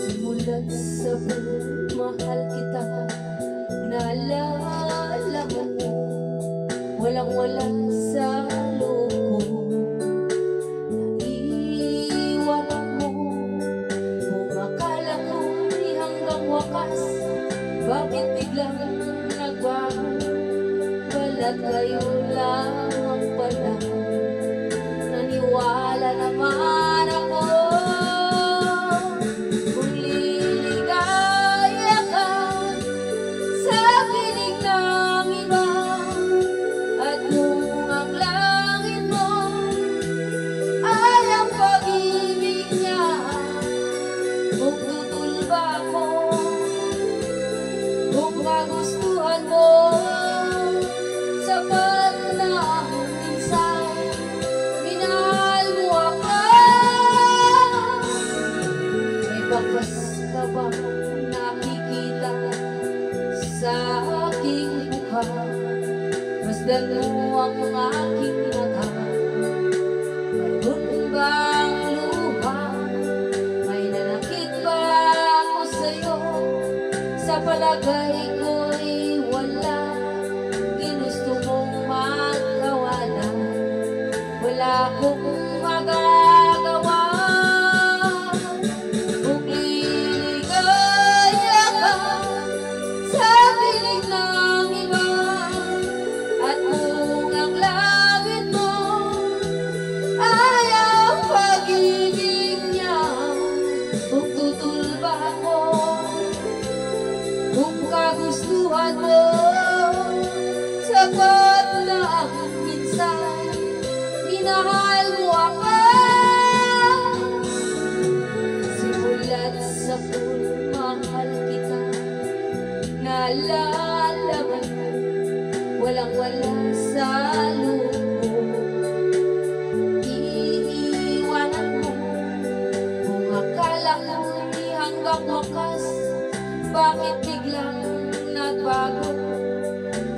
Simulat sa mahal kita, naalala mo, walang-wala sa loob ko. Naiiwanan mo, kung akala ko'y hanggang wakas, bakit biglang nagbago? Balat kayo lamang pala, naniwala naman ako. Kung liligaya ka sa piling ng iba, at kung ang langit mo ay ang pag-ibig niya, kung tutulba ko, kung kagustuhan mo, sapat na minsan minahal mo ako. May bakas ka ba nakikita sa aking mukha? Masdan mo ang aking mata. Mayroon bang luha? May nanakit ba ako sa'yo? Sa palagay ko'y wala. Ginusto mong magkawalan, wala akong magagawa. Kung liligaya ka sa piling ng iba, at kung ang langit mo ay ang pag-ibig niya, kung tutulba ako, kung kagustuhan mo, sapat na minsan minahal mo ako. Simulat sa mahal kita, naalala mo, walang-wala sa loob ko. Iiwanan mo, kung akala ko'y hanggang wakas, bakit biglang nagbago?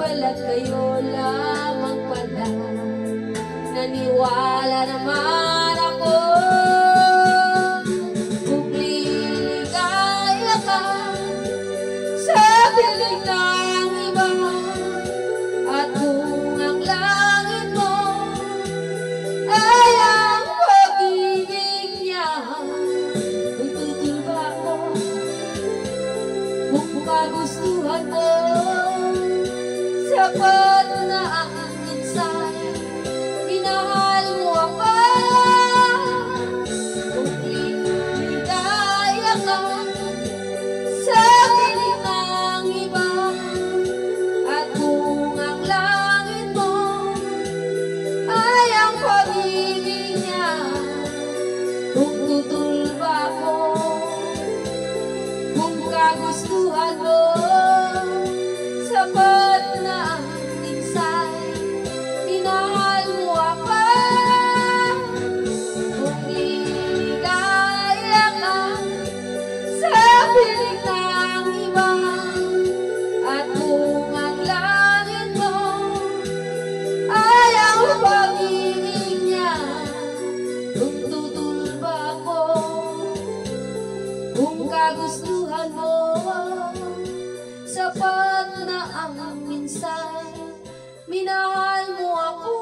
Balat kayo lamang pala, naniwala naman ako. Kung liligaya ka sa piling ng iba, at kung ang langit mo ay ang pag-ibig niya, kung tutulba ko, kung kagustuhan mo, sapat na ang minsan minahal mo ako. Kung liligaya ka sa piling ng iba, at kung ang langit mo ay ang pag-ibig niya, kung tutulba ko, kung kagustuhan mo, sapat na minsan minahal mo ako. Kung liligaya ka sa piling ng iba, at kung ang langit mo ay ang pag-ibig niya, kung tutulba ko, kung kagustuhan mo, sapat na ang minsan minahal mo ako.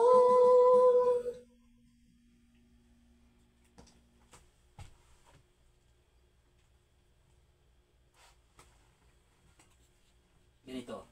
Ganito.